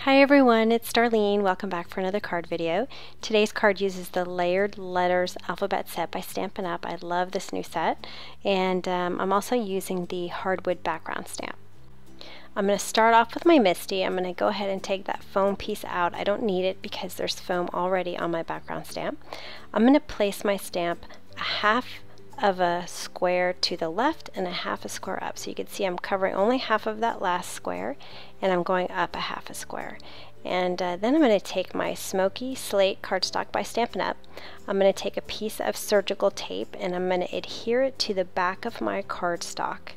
Hi everyone, it's Darlene. Welcome back for another card video. Today's card uses the Layered Letters Alphabet Set by Stampin' Up! I love this new set, and I'm also using the hardwood background stamp. I'm going to start off with my Misty. I'm going to go ahead and take that foam piece out. I don't need it because there's foam already on my background stamp. I'm going to place my stamp a half of a square to the left and a half a square up. So you can see I'm covering only half of that last square, and I'm going up a half a square. And then I'm going to take my Smoky Slate cardstock by Stampin' Up. I'm going to take a piece of surgical tape and I'm going to adhere it to the back of my cardstock.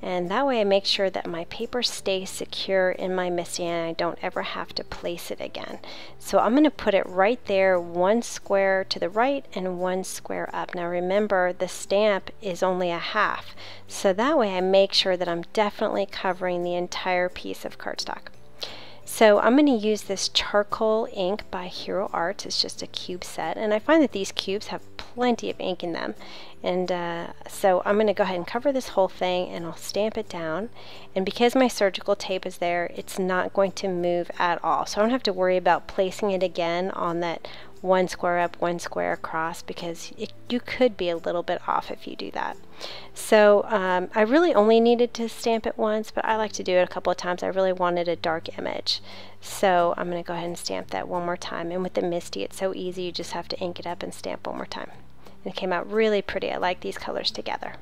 And that way I make sure that my paper stays secure in my Misty and I don't ever have to place it again. So I'm going to put it right there, one square to the right and one square up. Now remember, the stamp is only a half, so that way I make sure that I'm definitely covering the entire piece of cardstock. So I'm going to use this charcoal ink by Hero Arts. It's just a cube set, and I find that these cubes have plenty of ink in them. And so I'm going to go ahead and cover this whole thing, and I'll stamp it down. And because my surgical tape is there, it's not going to move at all. So I don't have to worry about placing it again on that one square up, one square across, because you could be a little bit off if you do that. So I really only needed to stamp it once, but I like to do it a couple of times. I really wanted a dark image. So I'm going to go ahead and stamp that one more time. And with the Misty, it's so easy. You just have to ink it up and stamp one more time. And it came out really pretty. I like these colors together.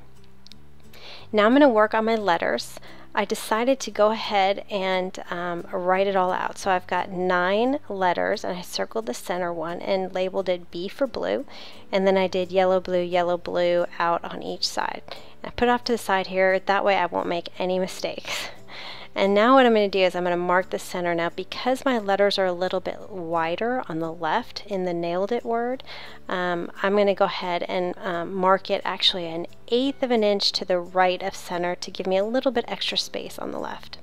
Now I'm going to work on my letters. I decided to go ahead and write it all out. So I've got 9 letters, and I circled the center one and labeled it B for blue, and then I did yellow, blue out on each side. And I put it off to the side here, that way I won't make any mistakes. And now what I'm going to do is I'm going to mark the center. Now because my letters are a little bit wider on the left in the Nailed It word, I'm going to go ahead and mark it actually 1/8 of an inch to the right of center to give me a little bit extra space on the left.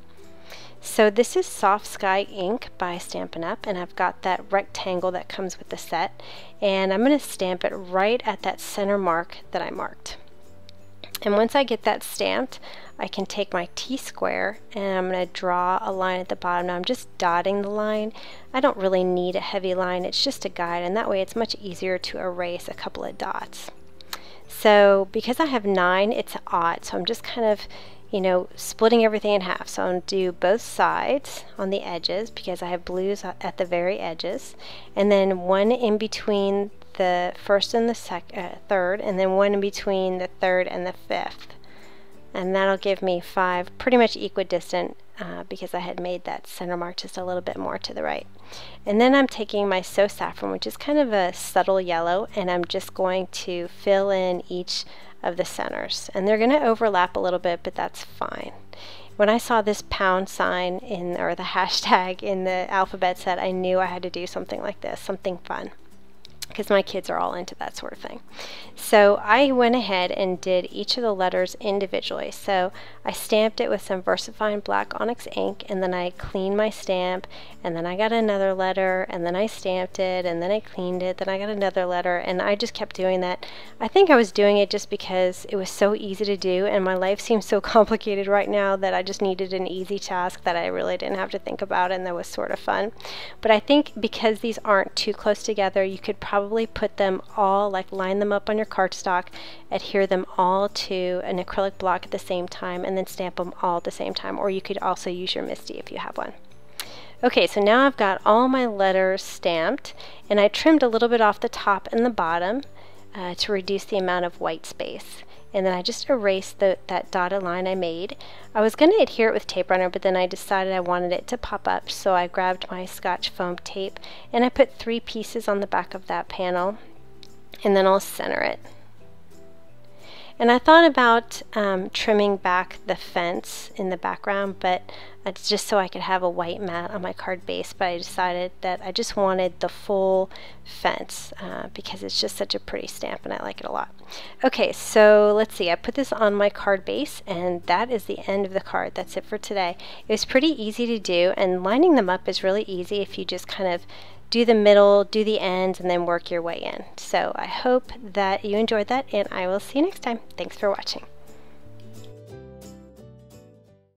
So this is Soft Sky ink by Stampin' Up! And I've got that rectangle that comes with the set, and I'm going to stamp it right at that center mark that I marked. And once I get that stamped, I can take my T-square and I'm going to draw a line at the bottom. Now I'm just dotting the line. I don't really need a heavy line, it's just a guide, and that way it's much easier to erase a couple of dots. So because I have 9, it's odd, so I'm just kind of, splitting everything in half. So I'm going to do both sides on the edges because I have blues at the very edges, and then one in between the first and the third, and then one in between the third and the fifth. And that'll give me 5 pretty much equidistant because I had made that center mark just a little bit more to the right. And then I'm taking my So Saffron, which is kind of a subtle yellow, and I'm just going to fill in each of the centers. And they're going to overlap a little bit, but that's fine. When I saw this pound sign or the hashtag in the alphabet set, I knew I had to do something like this, something fun, because my kids are all into that sort of thing. So I went ahead and did each of the letters individually. So I stamped it with some VersaFine black onyx ink, and then I cleaned my stamp, and then I got another letter, and then I stamped it, and then I cleaned it, then I got another letter, and I just kept doing that. I think I was doing it just because it was so easy to do, and my life seems so complicated right now that I just needed an easy task that I really didn't have to think about, and that was sort of fun. But I think because these aren't too close together, you could probably put them all, like line them up on your cardstock, adhere them all to an acrylic block at the same time, and then stamp them all at the same time. Or you could also use your Misty if you have one. Okay, so now I've got all my letters stamped, and I trimmed a little bit off the top and the bottom to reduce the amount of white space. And then I just erased that dotted line I made. I was going to adhere it with tape runner, but then I decided I wanted it to pop up, so I grabbed my Scotch foam tape and I put 3 pieces on the back of that panel, and then I'll center it. And I thought about trimming back the fence in the background, but it's just so I could have a white mat on my card base, but I decided that I just wanted the full fence because it's just such a pretty stamp and I like it a lot. Okay, so let's see, I put this on my card base, and that is the end of the card. That's it for today. It was pretty easy to do, and lining them up is really easy if you just kind of do the middle, do the ends, and then work your way in. So I hope that you enjoyed that, and I will see you next time. Thanks for watching.